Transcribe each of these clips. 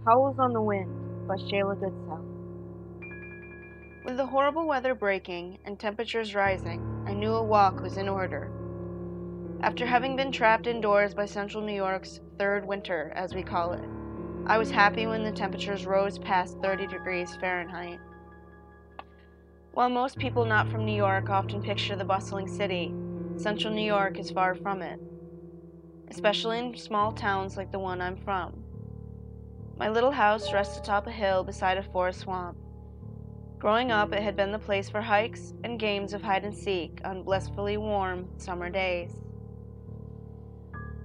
Howls on the Wind by Shayla Goodsell. With the horrible weather breaking and temperatures rising, I knew a walk was in order. After having been trapped indoors by central New York's third winter, as we call it, I was happy when the temperatures rose past 30 degrees Fahrenheit. While most people not from New York often picture the bustling city, central New York is far from it, especially in small towns like the one I'm from. My little house rests atop a hill beside a forest swamp. Growing up, it had been the place for hikes and games of hide and seek on blissfully warm summer days.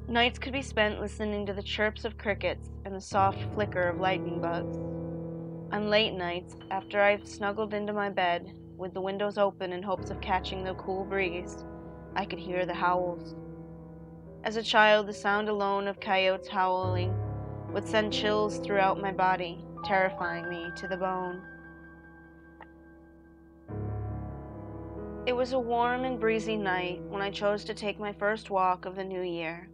Nights could be spent listening to the chirps of crickets and the soft flicker of lightning bugs. On late nights, after I've snuggled into my bed, with the windows open in hopes of catching the cool breeze, I could hear the howls. As a child, the sound alone of coyotes howling would send chills throughout my body, terrifying me to the bone. It was a warm and breezy night when I chose to take my first walk of the new year.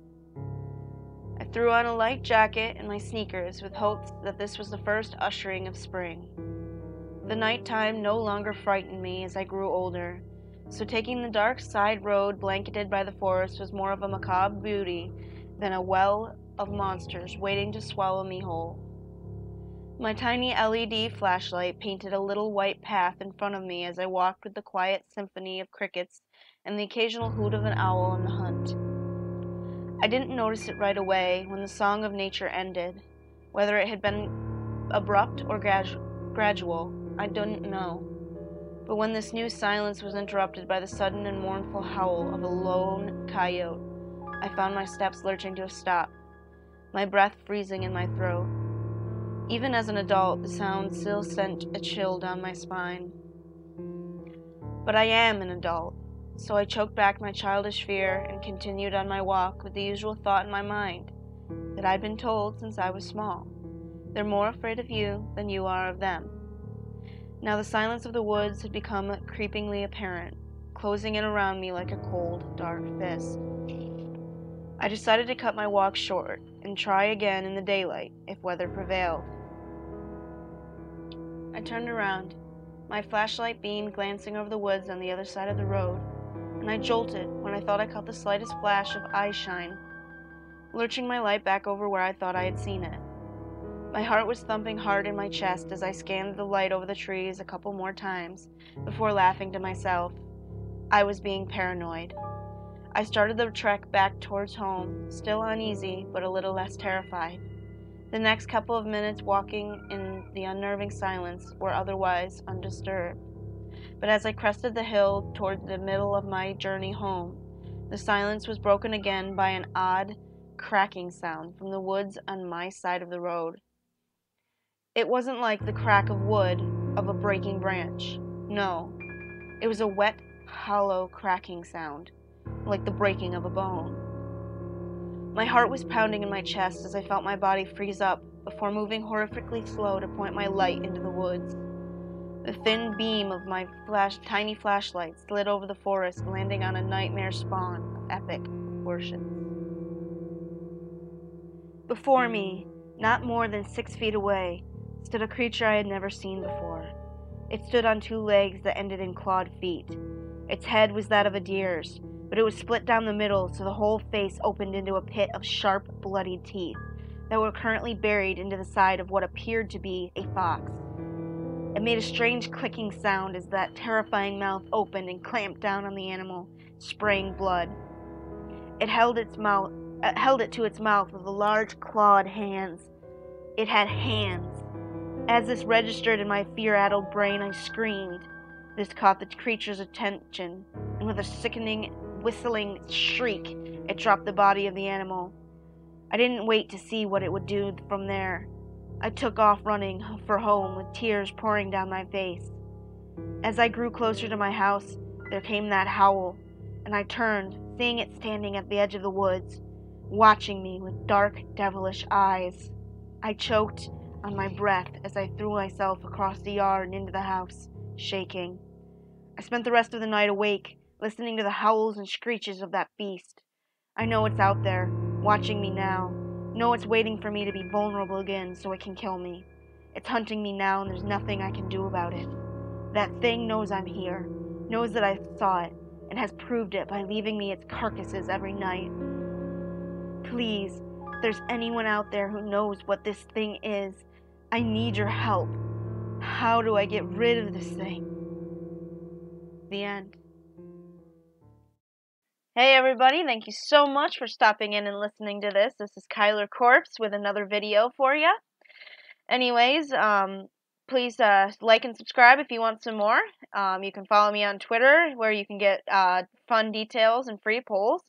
I threw on a light jacket and my sneakers with hopes that this was the first ushering of spring. The nighttime no longer frightened me as I grew older, so taking the dark side road blanketed by the forest was more of a macabre beauty than a well of monsters waiting to swallow me whole. My tiny LED flashlight painted a little white path in front of me as I walked with the quiet symphony of crickets and the occasional hoot of an owl on the hunt. I didn't notice it right away when the song of nature ended. Whether it had been abrupt or gradual, I didn't know. But when this new silence was interrupted by the sudden and mournful howl of a lone coyote, I found my steps lurching to a stop, my breath freezing in my throat. Even as an adult, the sound still sent a chill down my spine. But I am an adult, so I choked back my childish fear and continued on my walk with the usual thought in my mind, that I'd been told since I was small. They're more afraid of you than you are of them. Now the silence of the woods had become creepingly apparent, closing in around me like a cold, dark fist. I decided to cut my walk short and try again in the daylight if weather prevailed. I turned around, my flashlight beam glancing over the woods on the other side of the road, and I jolted when I thought I caught the slightest flash of eye shine, lurching my light back over where I thought I had seen it. My heart was thumping hard in my chest as I scanned the light over the trees a couple more times before laughing to myself. I was being paranoid. I started the trek back towards home, still uneasy but a little less terrified. The next couple of minutes walking in the unnerving silence were otherwise undisturbed. But as I crested the hill toward the middle of my journey home, the silence was broken again by an odd, cracking sound from the woods on my side of the road. It wasn't like the crack of wood of a breaking branch. No, it was a wet, hollow cracking sound, like the breaking of a bone. My heart was pounding in my chest as I felt my body freeze up before moving horrifically slow to point my light into the woods. The thin beam of my tiny flashlight slid over the forest, landing on a nightmare spawn of epic proportions. Before me, not more than 6 feet away, stood a creature I had never seen before. It stood on 2 legs that ended in clawed feet. Its head was that of a deer's, but it was split down the middle so the whole face opened into a pit of sharp, bloodied teeth that were currently buried into the side of what appeared to be a fox. It made a strange clicking sound as that terrifying mouth opened and clamped down on the animal, spraying blood. It held it to its mouth with the large clawed hands. It had hands. As this registered in my fear-addled brain, I screamed. This caught the creature's attention, and with a sickening, whistling shriek, it dropped the body of the animal. I didn't wait to see what it would do from there. I took off running for home with tears pouring down my face. As I grew closer to my house, there came that howl, and I turned, seeing it standing at the edge of the woods, watching me with dark, devilish eyes. I choked on my breath as I threw myself across the yard and into the house, shaking. I spent the rest of the night awake, listening to the howls and screeches of that beast. I know it's out there, watching me now, Know it's waiting for me to be vulnerable again so it can kill me. It's hunting me now and there's nothing I can do about it. That thing knows I'm here, knows that I saw it, and has proved it by leaving me its carcasses every night. Please, if there's anyone out there who knows what this thing is, I need your help. How do I get rid of this thing? The end. Hey everybody, thank you so much for stopping in and listening to this. This is Kyler Corpse with another video for you. Anyways, please like and subscribe if you want some more. You can follow me on Twitter where you can get fun details and free polls.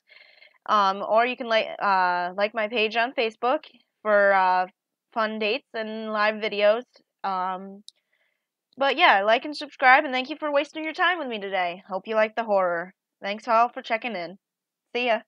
Or you can like my page on Facebook for fun dates and live videos. But yeah, like and subscribe, and thank you for wasting your time with me today. Hope you like the horror. Thanks all for checking in. See ya.